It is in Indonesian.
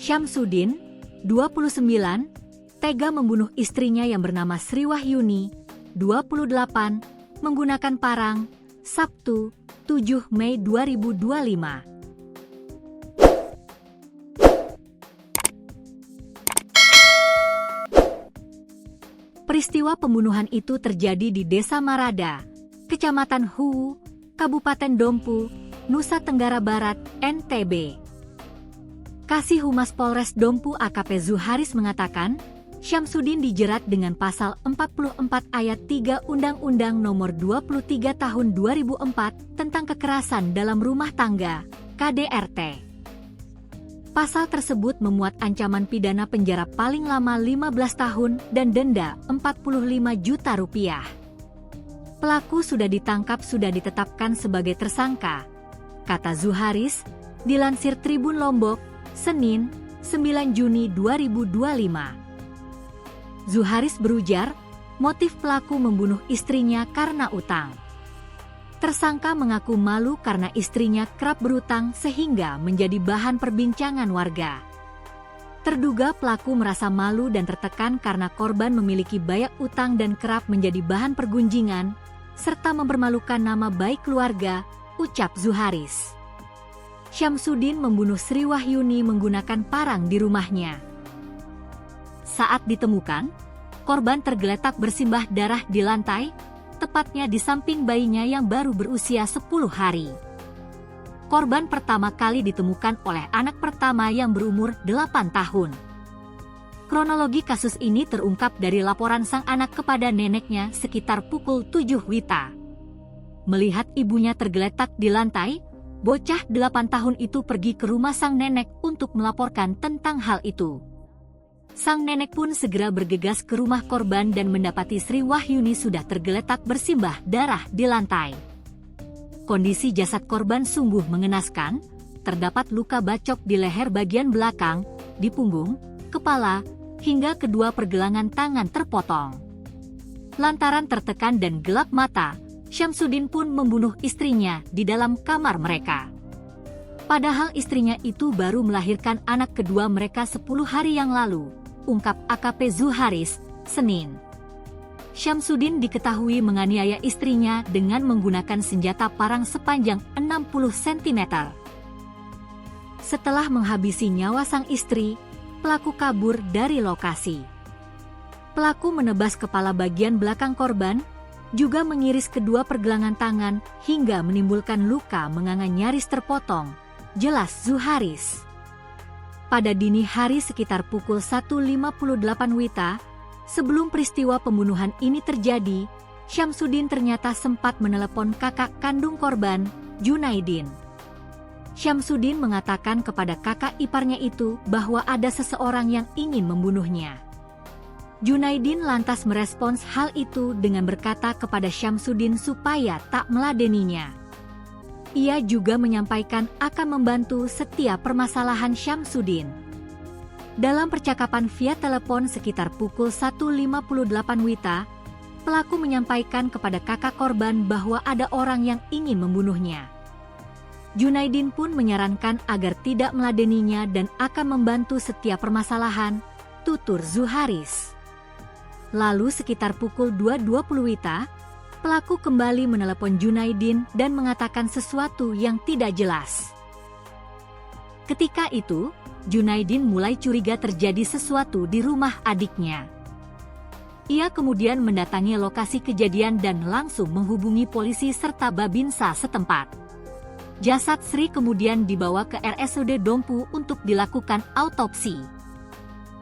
Syamsuddin, 29, tega membunuh istrinya yang bernama Sri Wahyuni, 28, menggunakan parang, Sabtu, 7 Mei 2025. Peristiwa pembunuhan itu terjadi di Desa Marada, Kecamatan Huu, Kabupaten Dompu, Nusa Tenggara Barat, NTB. Kasih Humas Polres Dompu AKP Zuharis mengatakan, Syamsuddin dijerat dengan pasal 44 ayat 3 Undang-Undang Nomor 23 Tahun 2004 tentang kekerasan dalam rumah tangga, KDRT. Pasal tersebut memuat ancaman pidana penjara paling lama 15 tahun dan denda 45 juta rupiah. Pelaku sudah ditangkap, sudah ditetapkan sebagai tersangka, kata Zuharis, dilansir Tribun Lombok, Senin, 9 Juni 2025. Zuharis berujar, motif pelaku membunuh istrinya karena utang. Tersangka mengaku malu karena istrinya kerap berutang sehingga menjadi bahan perbincangan warga. Terduga pelaku merasa malu dan tertekan karena korban memiliki banyak utang dan kerap menjadi bahan pergunjingan, serta mempermalukan nama baik keluarga, ucap Zuharis. Syamsuddin membunuh Sri Wahyuni menggunakan parang di rumahnya. Saat ditemukan, korban tergeletak bersimbah darah di lantai, tepatnya di samping bayinya yang baru berusia 10 hari. Korban pertama kali ditemukan oleh anak pertama yang berumur 8 tahun. Kronologi kasus ini terungkap dari laporan sang anak kepada neneknya sekitar pukul 7 WITA. Melihat ibunya tergeletak di lantai, bocah 8 tahun itu pergi ke rumah sang nenek untuk melaporkan tentang hal itu. Sang nenek pun segera bergegas ke rumah korban dan mendapati Sri Wahyuni sudah tergeletak bersimbah darah di lantai. Kondisi jasad korban sungguh mengenaskan, terdapat luka bacok di leher bagian belakang, di punggung, kepala, hingga kedua pergelangan tangan terpotong. Lantaran tertekan dan gelap mata, Syamsuddin pun membunuh istrinya di dalam kamar mereka. Padahal istrinya itu baru melahirkan anak kedua mereka 10 hari yang lalu, ungkap AKP Zuharis, Senin. Syamsuddin diketahui menganiaya istrinya dengan menggunakan senjata parang sepanjang 60 cm. Setelah menghabisi nyawa sang istri, pelaku kabur dari lokasi. Pelaku menebas kepala bagian belakang korban, juga mengiris kedua pergelangan tangan hingga menimbulkan luka menganga nyaris terpotong, jelas Zuharis. Pada dini hari sekitar pukul 1.58 WITA, sebelum peristiwa pembunuhan ini terjadi, Syamsuddin ternyata sempat menelepon kakak kandung korban, Junaidin. Syamsuddin mengatakan kepada kakak iparnya itu bahwa ada seseorang yang ingin membunuhnya. Junaidin lantas merespons hal itu dengan berkata kepada Syamsuddin supaya tak meladeninya. Ia juga menyampaikan akan membantu setiap permasalahan Syamsuddin. Dalam percakapan via telepon sekitar pukul 1.58 WITA, pelaku menyampaikan kepada kakak korban bahwa ada orang yang ingin membunuhnya. Junaidin pun menyarankan agar tidak meladeninya dan akan membantu setiap permasalahan, tutur Zuharis. Lalu sekitar pukul 2.20 WITA, pelaku kembali menelepon Junaidin dan mengatakan sesuatu yang tidak jelas. Ketika itu, Junaidin mulai curiga terjadi sesuatu di rumah adiknya. Ia kemudian mendatangi lokasi kejadian dan langsung menghubungi polisi serta Babinsa setempat. Jasad Sri kemudian dibawa ke RSUD Dompu untuk dilakukan autopsi.